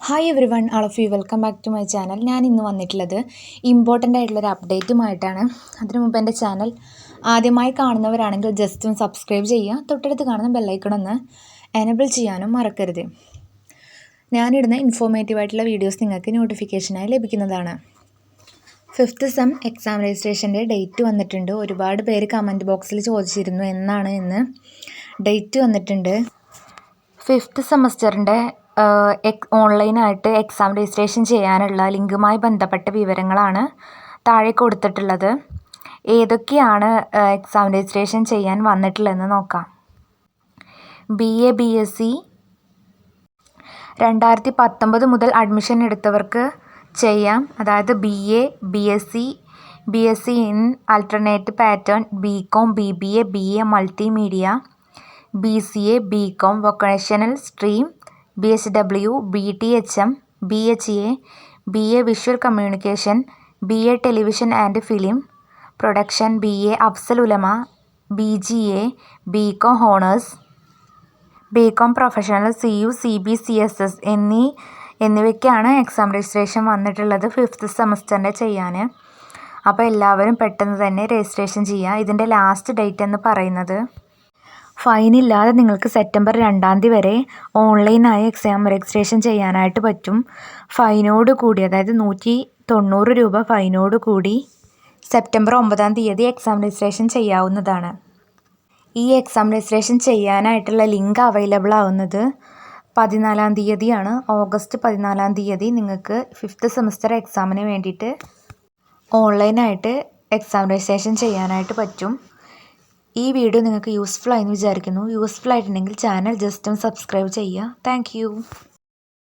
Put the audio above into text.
Hi everyone, all of you welcome back to my channel. ഞാൻ ഇന്ന് വന്നിട്ടുള്ളത് important ആയിട്ടുള്ളൊരു അപ്ഡേറ്റുമായിട്ടാണ്. അതിനു മുമ്പ് എൻ്റെ ചാനൽ ആദ്യമായി കാണുന്നവരാണെങ്കിൽ ജസ്റ്റ് ഒന്ന് സബ്സ്ക്രൈബ് ചെയ്യുക, തൊട്ടടുത്ത് കാണുന്ന ബെല്ലൈക്കൺ ഒന്ന് എനേബിൾ ചെയ്യാനും മറക്കരുത്. ഞാനിടുന്ന ഇൻഫോർമേറ്റീവായിട്ടുള്ള വീഡിയോസ് നിങ്ങൾക്ക് നോട്ടിഫിക്കേഷനായി ലഭിക്കുന്നതാണ്. 5th സെം എക്സാം രജിസ്ട്രേഷൻ്റെ ഡേറ്റ് വന്നിട്ടുണ്ട്. ഒരുപാട് പേര് കമൻറ്റ് ബോക്സിൽ ചോദിച്ചിരുന്നു എന്നാണ് എന്ന്. ഡേറ്റ് വന്നിട്ടുണ്ട്. 5th സെമസ്റ്ററിൻ്റെ ഓൺലൈനായിട്ട് എക്സാം രജിസ്ട്രേഷൻ ചെയ്യാനുള്ള ലിങ്കുമായി ബന്ധപ്പെട്ട വിവരങ്ങളാണ് താഴെ കൊടുത്തിട്ടുള്ളത്. ഏതൊക്കെയാണ് എക്സാം രജിസ്ട്രേഷൻ ചെയ്യാൻ വന്നിട്ടുള്ളതെന്ന് നോക്കാം. BA BSc 2019 മുതൽ അഡ്മിഷൻ എടുത്തവർക്ക് ചെയ്യാം. അതായത് BA BSc in alternate pattern, BCom BBA BA multimedia, BCA BCom vocational stream, BHW BTHM BHA BA visual communication, BA television and film production, BA Afzal Ulama, BGA BCom honours, BCom professional, CU CB CSS എന്നിവയ്ക്കാണ് exam registration വന്നിട്ടുള്ളത് 5th സെമസ്റ്ററിൻ്റെ ചെയ്യാൻ. അപ്പോൾ എല്ലാവരും പെട്ടെന്ന് തന്നെ registration ചെയ്യുക. ഇതിൻ്റെ last date എന്ന് പറയുന്നത് ഫൈനില്ലാതെ നിങ്ങൾക്ക് സെപ്റ്റംബർ 2 വരെ ഓൺലൈനായി എക്സാം രജിസ്ട്രേഷൻ ചെയ്യാനായിട്ട് പറ്റും. ഫൈനോട് കൂടി, അതായത് 190 രൂപ ഫൈനോട് കൂടി സെപ്റ്റംബർ 9 എക്സാം രജിസ്ട്രേഷൻ ചെയ്യാവുന്നതാണ്. ഈ എക്സാം രജിസ്ട്രേഷൻ ചെയ്യാനായിട്ടുള്ള ലിങ്ക് അവൈലബിൾ ആവുന്നത് 14 ഓഗസ്റ്റ് 14 നിങ്ങൾക്ക് 5th സെമസ്റ്റർ എക്സാമിന് വേണ്ടിയിട്ട് ഓൺലൈനായിട്ട് എക്സാം രജിസ്ട്രേഷൻ ചെയ്യാനായിട്ട് പറ്റും. ഈ വീഡിയോ നിങ്ങൾക്ക് യൂസ്ഫുൾ ആയെന്ന് വിചാരിക്കുന്നു. യൂസ്ഫുൾ ആയിട്ടുണ്ടെങ്കിൽ ചാനൽ ജസ്റ്റ് ഒന്ന് സബ്സ്ക്രൈബ് ചെയ്യുക. താങ്ക്